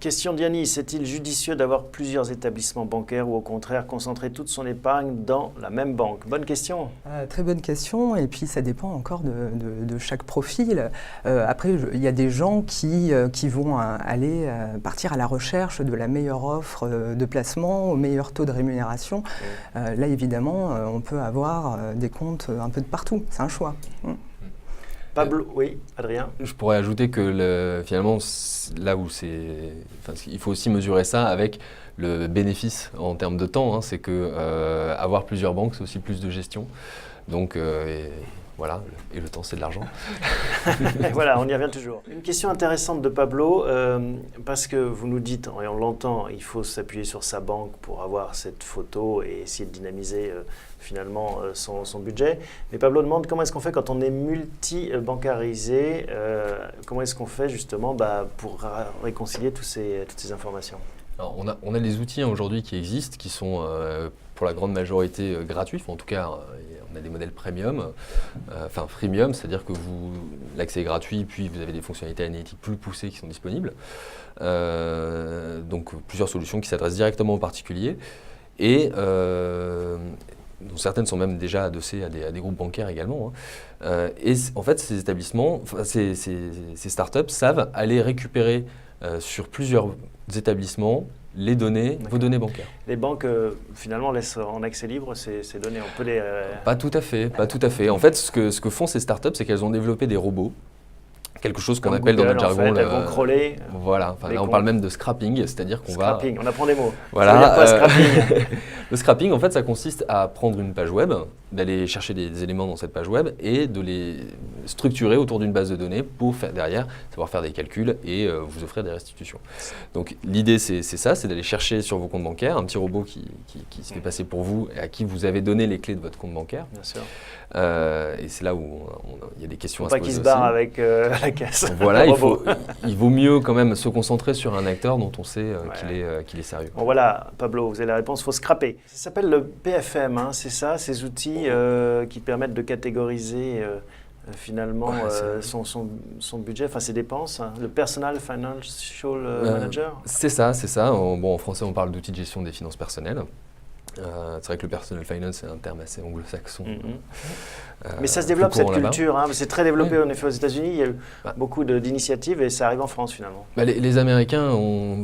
Question d'Yanis, est-il judicieux d'avoir plusieurs établissements bancaires ou au contraire concentrer toute son épargne dans la même banque? Bonne question. Très bonne question, et puis ça dépend encore de chaque profil. Après, il y a des gens qui vont partir à la recherche de la meilleure offre de placement, au meilleur taux de rémunération. Là, évidemment, on peut avoir des comptes un peu de partout, c'est un choix. Pablo, oui, Adrien. Je pourrais ajouter que finalement, là où il faut aussi mesurer ça avec le bénéfice en termes de temps. C'est que avoir plusieurs banques, c'est aussi plus de gestion. Donc, voilà, et le temps, c'est de l'argent. Voilà, on y revient toujours. Une question intéressante de Pablo, parce que vous nous dites, et on l'entend, il faut s'appuyer sur sa banque pour avoir cette photo et essayer de dynamiser finalement son budget. Mais Pablo demande comment est-ce qu'on fait quand on est multi-bancarisé, comment est-ce qu'on fait justement pour réconcilier toutes ces informations? Alors, on a des outils aujourd'hui qui existent, qui sont pour la grande majorité gratuits. En tout cas, on a des modèles premium, freemium, c'est-à-dire que l'accès est gratuit, puis vous avez des fonctionnalités analytiques plus poussées qui sont disponibles. Donc plusieurs solutions qui s'adressent directement aux particuliers. Et dont certaines sont même déjà adossées à des groupes bancaires également. Et en fait, ces établissements, ces startups savent aller récupérer sur plusieurs établissements vos données bancaires. Les banques, finalement, laissent en accès libre ces données. On peut les... Pas tout à fait, pas tout à fait. En fait, ce que font ces startups, c'est qu'elles ont développé des robots, quelque chose qu'on appelle Google, dans notre jargon... elles vont crawler. Voilà, là on parle même de scrapping, c'est-à-dire qu'on va... Scrapping, on apprend des mots. Voilà, ça veut dire quoi, scrapping? Le scrapping, en fait, ça consiste à prendre une page web, d'aller chercher des éléments dans cette page web et de les structurer autour d'une base de données pour derrière savoir faire des calculs et vous offrir des restitutions. Donc l'idée, c'est ça, c'est d'aller chercher sur vos comptes bancaires un petit robot qui se fait passer pour vous et à qui vous avez donné les clés de votre compte bancaire. Bien sûr. Et c'est là où il y a des questions à se poser aussi. Pas qu'il se barre avec la caisse. Voilà, il vaut mieux quand même se concentrer sur un acteur dont on sait qu'il est sérieux. Bon voilà, Pablo, vous avez la réponse, il faut scraper. Ça s'appelle le PFM, c'est ça, ces outils qui permettent de catégoriser finalement son budget, ses dépenses, le Personal Financial Manager. C'est ça. En français, on parle d'outils de gestion des finances personnelles. C'est vrai que le personal finance, c'est un terme assez anglo-saxon. Mais ça se développe, cette culture. C'est très développé en effet aux États-Unis. Il y a eu beaucoup d'initiatives et ça arrive en France finalement. Les Américains,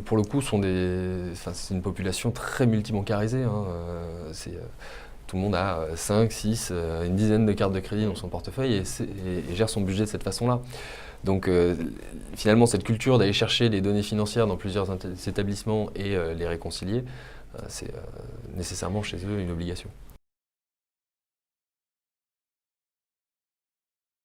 pour le coup, c'est une population très multibancarisée. Tout le monde a 5, 6, une dizaine de cartes de crédit dans son portefeuille et gère son budget de cette façon-là. Donc finalement, cette culture d'aller chercher les données financières dans plusieurs établissements et les réconcilier, c'est nécessairement chez eux une obligation.